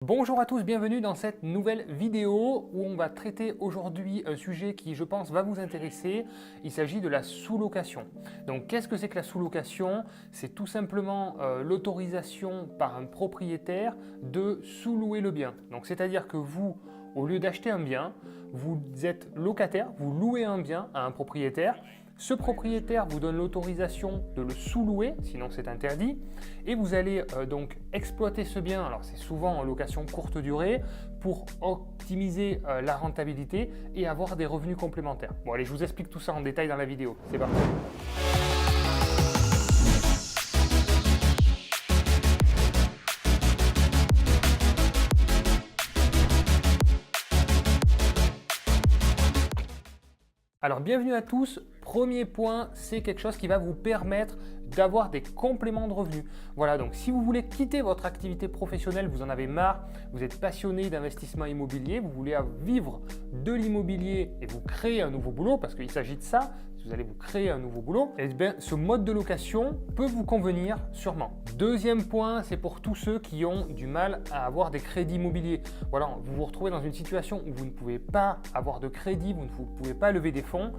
Bonjour à tous, bienvenue dans cette nouvelle vidéo où on va traiter aujourd'hui un sujet qui, je pense, va vous intéresser. Il s'agit de la sous-location. Donc, qu'est-ce que c'est que la sous-location? C'est tout simplement l'autorisation par un propriétaire de sous-louer le bien. Donc, c'est-à-dire que vous, au lieu d'acheter un bien, vous êtes locataire, vous louez un bien à un propriétaire. Ce propriétaire vous donne l'autorisation de le sous-louer, sinon c'est interdit, et vous allez donc exploiter ce bien, alors c'est souvent en location courte durée, pour optimiser la rentabilité et avoir des revenus complémentaires. Bon allez, je vous explique tout ça en détail dans la vidéo, c'est parti. Alors bienvenue à tous, premier point, c'est quelque chose qui va vous permettre d'avoir des compléments de revenus. Voilà, donc si vous voulez quitter votre activité professionnelle, vous en avez marre, vous êtes passionné d'investissement immobilier, vous voulez vivre de l'immobilier et vous créer un nouveau boulot, parce qu'il s'agit de ça, vous allez vous créer un nouveau boulot, et bien ce mode de location peut vous convenir sûrement. Deuxième point, c'est pour tous ceux qui ont du mal à avoir des crédits immobiliers. Voilà, vous vous retrouvez dans une situation où vous ne pouvez pas avoir de crédit, vous ne pouvez pas lever des fonds.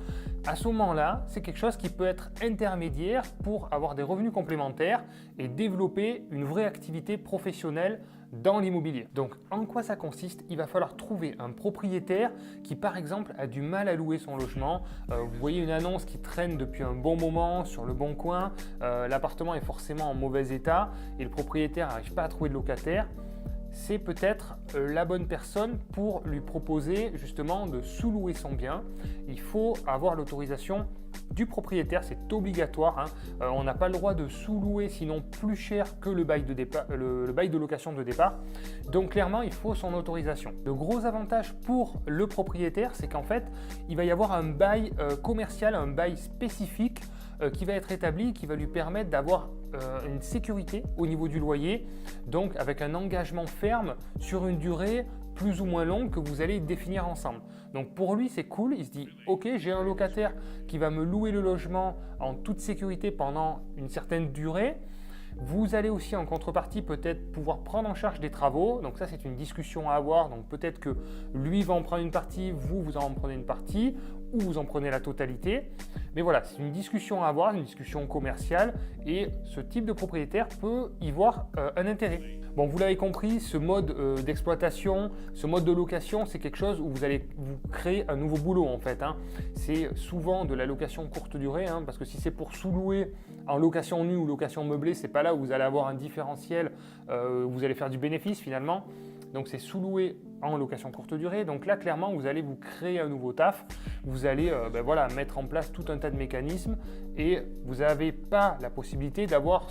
À ce moment-là, c'est quelque chose qui peut être intermédiaire pour avoir des revenus complémentaires et développer une vraie activité professionnelle dans l'immobilier. Donc, en quoi ça consiste? Il va falloir trouver un propriétaire qui, par exemple, a du mal à louer son logement. Vous voyez une annonce qui traîne depuis un bon moment sur le bon coin. L'appartement est forcément en mauvais état et le propriétaire n'arrive pas à trouver de locataire. C'est peut-être la bonne personne pour lui proposer justement de sous-louer son bien. Il faut avoir l'autorisation du propriétaire, c'est obligatoire. On n'a pas le droit de sous-louer sinon plus cher que le bail de départ, le bail de location de départ. Donc clairement, il faut son autorisation. Le gros avantage pour le propriétaire, c'est qu'en fait, il va y avoir un bail commercial, un bail spécifique qui va être établi, qui va lui permettre d'avoir une sécurité au niveau du loyer, donc avec un engagement ferme sur une durée plus ou moins longue que vous allez définir ensemble. Donc pour lui, c'est cool, il se dit « Ok, j'ai un locataire qui va me louer le logement en toute sécurité pendant une certaine durée ». Vous allez aussi en contrepartie peut-être pouvoir prendre en charge des travaux, donc ça c'est une discussion à avoir, donc peut-être que lui va en prendre une partie, vous en prenez une partie, ou vous en prenez la totalité. Mais voilà, c'est une discussion à avoir, une discussion commerciale, et ce type de propriétaire peut y voir un intérêt. Bon, vous l'avez compris, ce mode d'exploitation, ce mode de location, c'est quelque chose où vous allez vous créer un nouveau boulot en fait. C'est souvent de la location courte durée, parce que si c'est pour sous-louer en location nue ou location meublée, c'est pas là où vous allez avoir un différentiel, vous allez faire du bénéfice finalement. Donc c'est sous-loué en location courte durée. Donc là, clairement, vous allez vous créer un nouveau taf. Vous allez voilà, mettre en place tout un tas de mécanismes et vous n'avez pas la possibilité d'avoir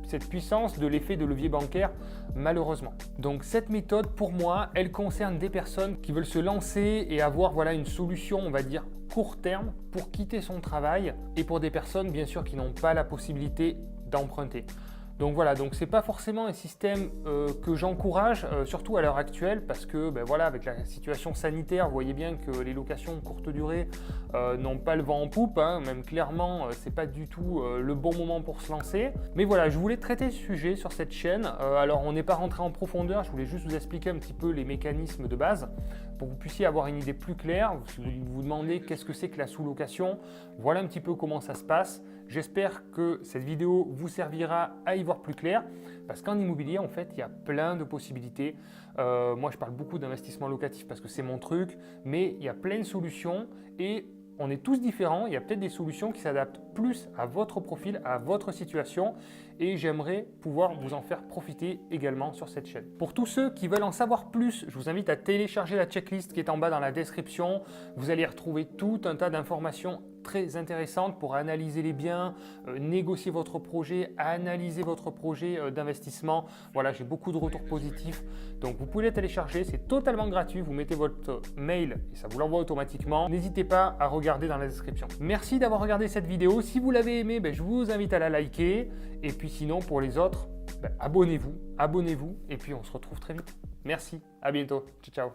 cette puissance de l'effet de levier bancaire, malheureusement. Donc cette méthode, pour moi, elle concerne des personnes qui veulent se lancer et avoir voilà, une solution, on va dire, court terme pour quitter son travail et pour des personnes, bien sûr, qui n'ont pas la possibilité d'emprunter. Donc voilà, donc c'est pas forcément un système que j'encourage, surtout à l'heure actuelle, parce que voilà, avec la situation sanitaire, vous voyez bien que les locations courte durée n'ont pas le vent en poupe, même clairement, c'est pas du tout le bon moment pour se lancer. Mais voilà, je voulais traiter ce sujet sur cette chaîne. Alors on n'est pas rentré en profondeur, je voulais juste vous expliquer un petit peu les mécanismes de base pour que vous puissiez avoir une idée plus claire. Si vous vous demandez qu'est-ce que c'est que la sous-location, voilà un petit peu comment ça se passe. J'espère que cette vidéo vous servira à y voir plus clair parce qu'en immobilier, en fait, il y a plein de possibilités. Moi, je parle beaucoup d'investissement locatif parce que c'est mon truc, mais il y a plein de solutions et on est tous différents. Il y a peut-être des solutions qui s'adaptent plus à votre profil, à votre situation et j'aimerais pouvoir vous en faire profiter également sur cette chaîne. Pour tous ceux qui veulent en savoir plus, je vous invite à télécharger la checklist qui est en bas dans la description. Vous allez retrouver tout un tas d'informations très intéressantes pour analyser les biens, négocier votre projet, analyser votre projet d'investissement. Voilà, j'ai beaucoup de retours positifs. Donc, vous pouvez les télécharger, c'est totalement gratuit. Vous mettez votre mail et ça vous l'envoie automatiquement. N'hésitez pas à regarder dans la description. Merci d'avoir regardé cette vidéo. Si vous l'avez aimée, je vous invite à la liker. Et puis sinon, pour les autres, abonnez-vous. Et puis, on se retrouve très vite. Merci, à bientôt. Ciao, ciao.